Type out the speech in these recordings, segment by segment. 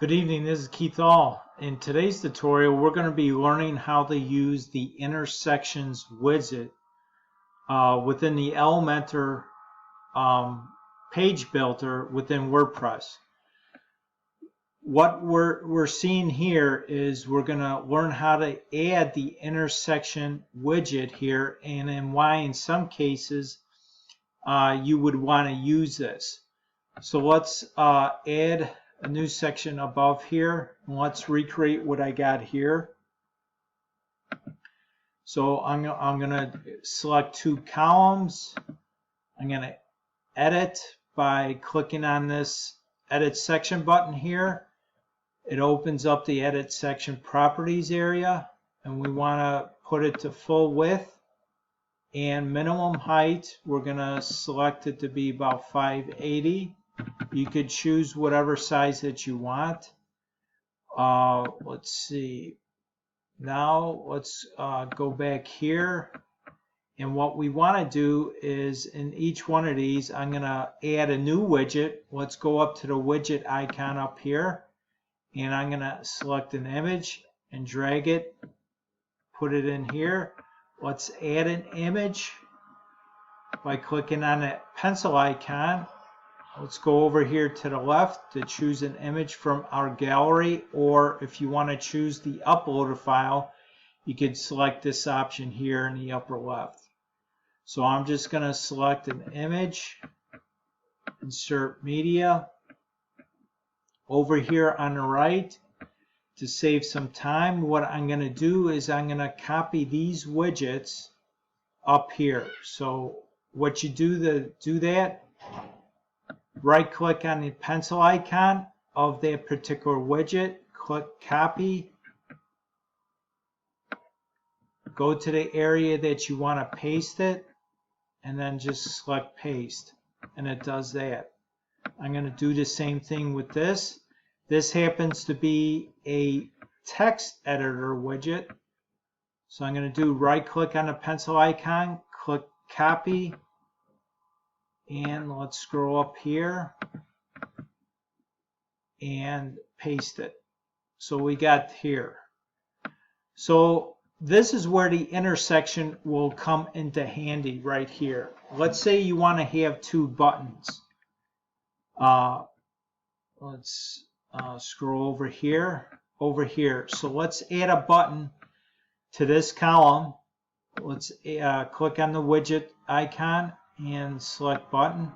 Good evening, this is Keith All. In today's tutorial, we're going to be learning how to use the intersections widget within the Elementor Page Builder within WordPress. What we're seeing here is we're going to learn how to add the intersection widget here, and then why in some cases you would want to use this. So let's add a new section above here, and let's recreate what I got here. So I'm going to select two columns. I'm going to edit by clicking on this edit section button here. It opens up the edit section properties area, and we want to put it to full width and minimum height. We're going to select it to be about 580. You could choose whatever size that you want. Let's see. Now let's go back here. And what we want to do is in each one of these, I'm going to add a new widget. Let's go up to the widget icon up here. And I'm going to select an image and drag it. Put it in here. Let's add an image by clicking on that pencil icon. Let's go over here to the left to choose an image from our gallery, or if you want to choose the uploaded file, you could select this option here in the upper left. So I'm just going to select an image, insert media. Over here on the right, to save some time, what I'm going to do is I'm going to copy these widgets up here. So what you do to do that, right click on the pencil icon of that particular widget, click copy, go to the area that you want to paste it, and then just select paste, and it does that. I'm going to do the same thing with this. This happens to be a text editor widget, so I'm going to do right click on the pencil icon, click copy, and let's scroll up here and paste it. So we got here. So this is where the intersection will come into handy right here. Let's say you want to have two buttons. Let's scroll over here. So let's add a button to this column. Let's click on the widget icon and select button.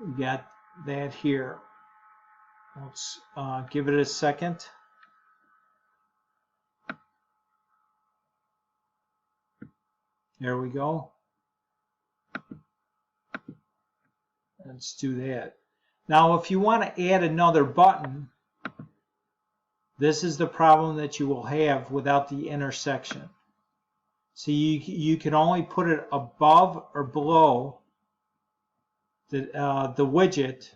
We got that here. Let's give it a second. There we go. Let's do that. Now if you want to add another button, this is the problem that you will have without the intersection. So you can only put it above or below the widget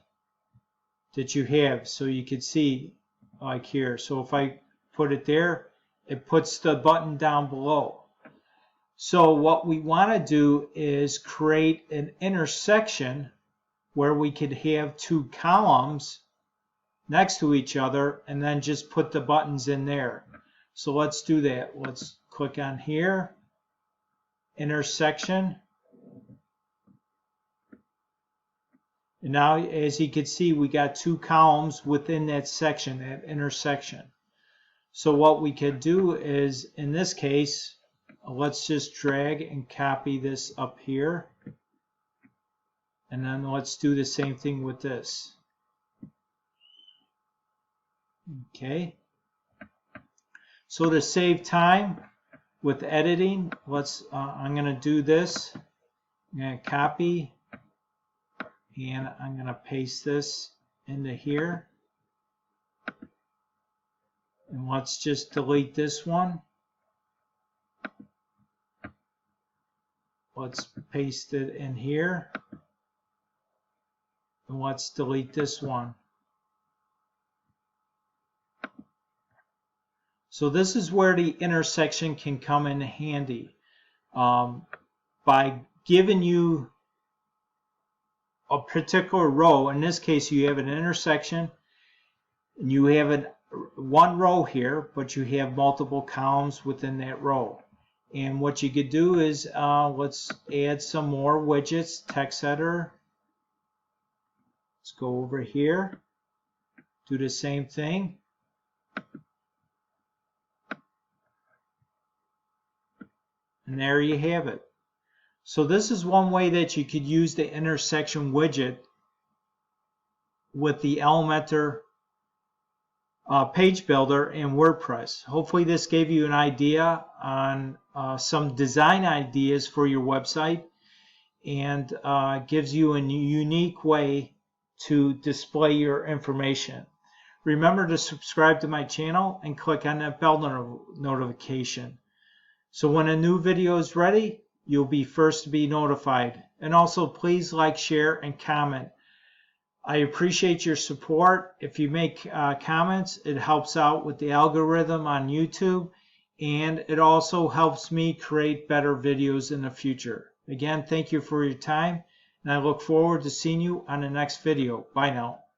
that you have. So you can see like here. So if I put it there, it puts the button down below. So what we want to do is create an intersection where we could have two columns next to each other and then just put the buttons in there. So let's do that. Let's click on here. Intersection, and now as you can see we got two columns within that section, that intersection. So what we could do is in this case, let's just drag and copy this up here, and then let's do the same thing with this. Okay, so to save time with editing, I'm going to do this. I'm going to copy, and I'm going to paste this into here. And let's just delete this one. Let's paste it in here. And let's delete this one. So this is where the intersection can come in handy. By giving you a particular row, in this case you have an intersection, And you have one row here, but you have multiple columns within that row. And what you could do is, let's add some more widgets, text editor. Let's go over here, do the same thing. And there you have it. So this is one way that you could use the intersection widget with the Elementor Page Builder in WordPress. Hopefully this gave you an idea on some design ideas for your website, and gives you a unique way to display your information. Remember to subscribe to my channel and click on that bell notification. So when a new video is ready, you'll be first to be notified. And also please like, share, and comment. I appreciate your support. If you make comments, it helps out with the algorithm on YouTube, and it also helps me create better videos in the future. Again, thank you for your time, and I look forward to seeing you on the next video. Bye now.